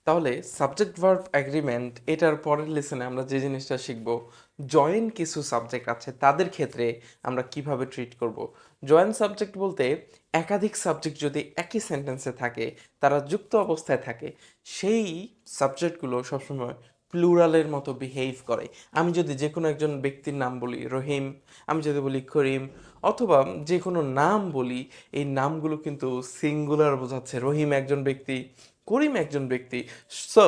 তাহলে subject verb agreement এটার পরের লেসনে আমরা যে জিনিসটা শিখব, জয়েন্ট কিছু সাবজেক্ট আছে তাদের ক্ষেত্রে আমরা কিভাবে ট্রিট করব। জয়েন্ট সাবজেক্ট বলতে একাধিক সাবজেক্ট যদি একই সেন্টেন্সে থাকে, তারা যুক্ত অবস্থায় থাকে, সেই সাবজেক্টগুলো সবসময় প্লুরালের মতো বিহেভ করে। আমি যদি যে কোনো একজন ব্যক্তির নাম বলি রহিম, আমি যদি বলি করিম, অথবা যে কোনো নাম বলি, এই নামগুলো কিন্তু সিঙ্গুলার বোঝাচ্ছে। রহিম একজন ব্যক্তি, করিম একজন ব্যক্তি। সো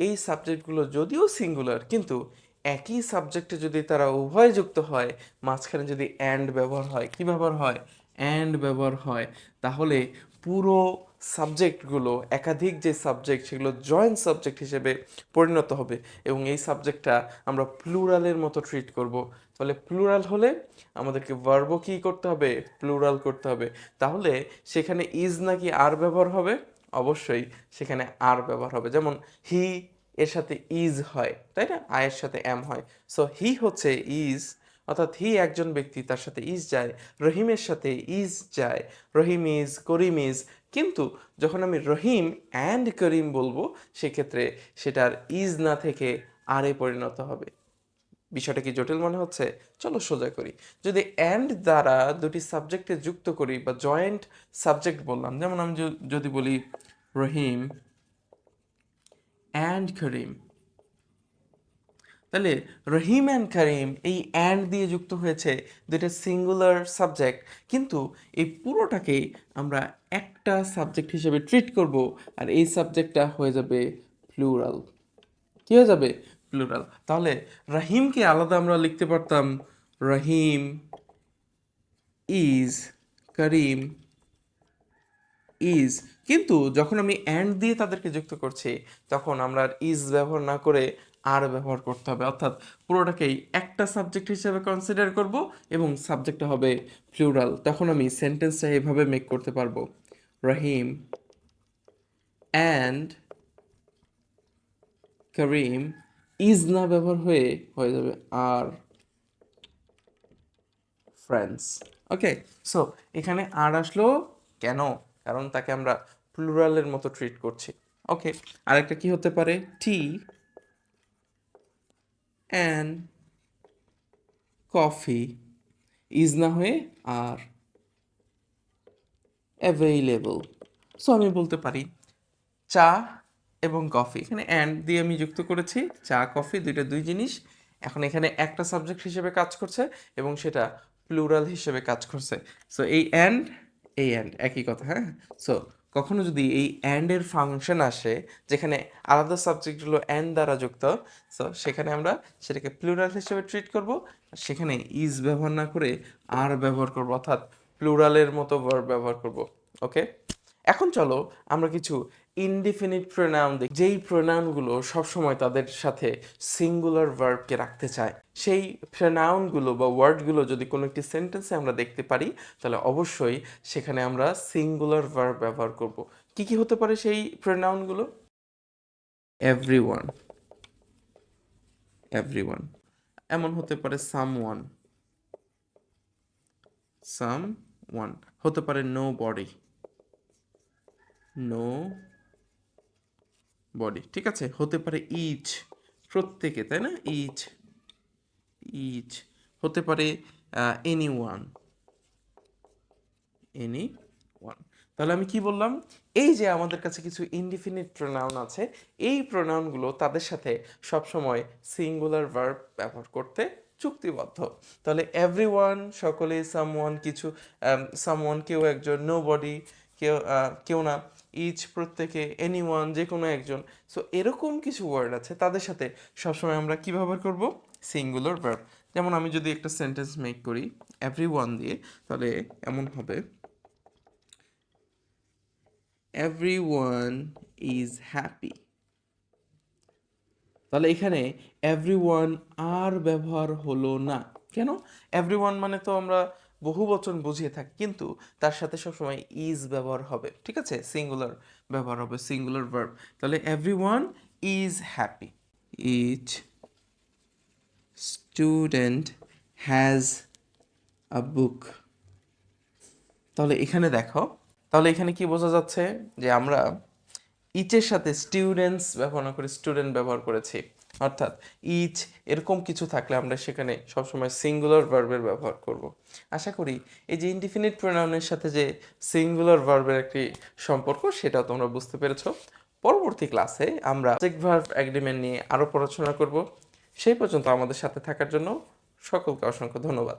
এই সাবজেক্টগুলো যদিও সিঙ্গুলার, কিন্তু একই সাবজেক্টে যদি তারা উভয় যুক্ত হয়, মাঝখানে যদি অ্যান্ড ব্যবহার হয়, কি ব্যবহার হয়? অ্যান্ড ব্যবহার হয়, তাহলে পুরো সাবজেক্টগুলো, একাধিক যে সাবজেক্ট, সেগুলো জয়েন্ট সাবজেক্ট হিসেবে পরিণত হবে এবং এই সাবজেক্টটা আমরা প্লুরালের মতো ট্রিট করব। তাহলে প্লুরাল হলে আমাদেরকে ভার্বও কী করতে হবে? প্লুরাল করতে হবে। তাহলে সেখানে ইজ নাকি আর ব্যবহার হবে? অবশ্যই সেখানে আর ব্যবহার হবে। যেমন হি এর সাথে ইজ হয়, তাই না? আয়ের সাথে এম হয়। সো হি হচ্ছে ইজ, অর্থাৎ হি একজন ব্যক্তি, তার সাথে ইজ যায়। রহিমের সাথে ইজ যায়, রহিম ইজ, করিম ইজ। কিন্তু যখন আমি রহিম অ্যান্ড করিম বলবো, সেক্ষেত্রে সেটার ইজ না থেকে আরে পরিণত হবে। বিষয়টা কি জটিল মনে হচ্ছে? চলো সোজা করি। যদি অ্যান্ড দ্বারা দুটি সাবজেক্টে যুক্ত করি বা জয়েন্ট সাবজেক্ট বললাম, যেমন আমি যদি বলি রহিম অ্যান্ড করিম, তাহলে রহিম অ্যান্ড করিম এই অ্যান্ড দিয়ে যুক্ত হয়েছে, দুইটা সিঙ্গুলার সাবজেক্ট, কিন্তু এই পুরোটাকেই আমরা একটা সাবজেক্ট হিসেবে ট্রিট করব, আর এই সাবজেক্টটা হয়ে যাবে প্লুরাল। কি হয়ে যাবে? প্লুরাল। তাহলে রহিমকে আলাদা আমরা লিখতে পারতাম রহিম ইজ, করিম ইজ। কিন্তু যখন আমি অ্যান্ড দিয়ে তাদেরকে যুক্ত করছি, তখন আমরা আর ইজ ব্যবহার না করে আর ব্যবহার করতে হবে, অর্থাৎ পুরোটাকেই একটা সাবজেক্ট হিসেবে কনসিডার করব এবং সাবজেক্টটা হবে প্লুরাল। তখন আমি সেন্টেন্সটা এভাবে মেক করতে পারবো, রহিম অ্যান্ড করিম ইজ না ব্যবহার হয়ে হয়ে যাবে আর ফ্রেন্ডস। ওকে, সো এখানে আর আসলো কেন? কারণ তাকে আমরা প্লুরালের মতো ট্রিট করছি। ওকে, আরেকটা কি হতে পারে? টি অ্যান্ড কফি ইজ না হয়ে আর অ্যাভেইলেবল। সো আমি বলতে পারি চা এবং কফি, এখানে অ্যান্ড দিয়ে আমি যুক্ত করেছি, চা কফি দুইটা দুই জিনিস। এখন এখানে একটা সাবজেক্ট হিসেবে কাজ করছে এবং সেটা প্লুরাল হিসেবে কাজ করছে। সো এই অ্যান্ড একই কথা, হ্যাঁ। সো কখনো যদি এই অ্যান্ডের ফাংশন আসে যেখানে আলাদা সাবজেক্টগুলো অ্যান্ড দ্বারা যুক্ত, সো সেখানে আমরা সেটাকে প্লুরাল হিসেবে ট্রিট করব, আর সেখানে ইজ ব্যবহার না করে আর ব্যবহার করব, অর্থাৎ প্লুরালের মতো ভার্ব ব্যবহার করব। ওকে, এখন চলো আমরা কিছু ইনডিফিনিট প্রোনাউন দেখি, যেই প্রোনাউনগুলো সবসময় তাদের সাথে সিঙ্গুলার ভার্বকে রাখতে চায়। সেই প্রোনাউনগুলো বা ওয়ার্ডগুলো যদি কোনো একটি সেন্টেন্সে আমরা দেখতে পারি, তাহলে অবশ্যই সেখানে আমরা সিঙ্গুলার ভার্ব ব্যবহার করব। কি কি হতে পারে সেই প্রোনাউনগুলো? Everyone, everyone. এমন হতে পারে সামওয়ান, সামওয়ান। হতে পারে নো বডি, নো বডি। ঠিক আছে, হতে পারে ইচ, প্রত্যেকে, তাই না? Each, each. হতে পারে এনি ওয়ান, এনি ওয়ান। তাহলে আমি কি বললাম? এই যে আমাদের কাছে কিছু ইনডিফিনিট প্রোনাউন আছে, এই প্রোনাউনগুলো তাদের সাথে সবসময় সিঙ্গুলার ভার্ব ব্যবহার করতে চুক্তিবদ্ধ। তাহলে এভরিওয়ান সকলে, সামওয়ান কিছু, সামওয়ান কেউ একজন, নো বডি কেউ না, ইচ প্রত্যেকে, এনিওয়ান যে কোনো একজন। সো এরকম কিছু ওয়ার্ড আছে, তাদের সাথে সবসময় আমরা কি ব্যবহার করব? Singular verb. যেমন আমি যদি একটা সেন্টেন্স মেক করি এভরিওয়ান দিয়ে, তাহলে এমন হবে, এভরিওয়ান ইজ হ্যাপি। তাহলে এখানে এভরিওয়ান আর ব্যবহার হলো না। কেন? এভরিওয়ান মানে তো আমরা বহু বচন বুঝিয়ে থাকি, কিন্তু তার সাথে সবসময় ইজ ব্যবহার হবে। ঠিক আছে, সিঙ্গুলার ব্যবহার হবে, সিঙ্গুলার ভার্ব। তাহলে everyone is happy. Each student has a book. তাহলে এখানে দেখো, তাহলে এখানে কি বোঝা যাচ্ছে? যে আমরা ইচের সাথে স্টুডেন্টস ব্যবহার না করে স্টুডেন্ট ব্যবহার করেছি, অর্থাৎ ইচ এরকম কিছু থাকলে আমরা সেখানে সবসময় সিঙ্গুলার ভার্বের ব্যবহার করব। আশা করি এই যে ইনডিফিনিট প্রোনাউনের সাথে যে সিঙ্গুলার ভার্বের একটি সম্পর্ক সেটাও তোমরা বুঝতে পেরেছো। পরবর্তী ক্লাসে আমরা সাবজেক্ট ভার্ব এগ্রিমেন্ট নিয়ে আরও পড়াশোনা করব। সেই পর্যন্ত আমাদের সাথে থাকার জন্য সকলকে অসংখ্য ধন্যবাদ।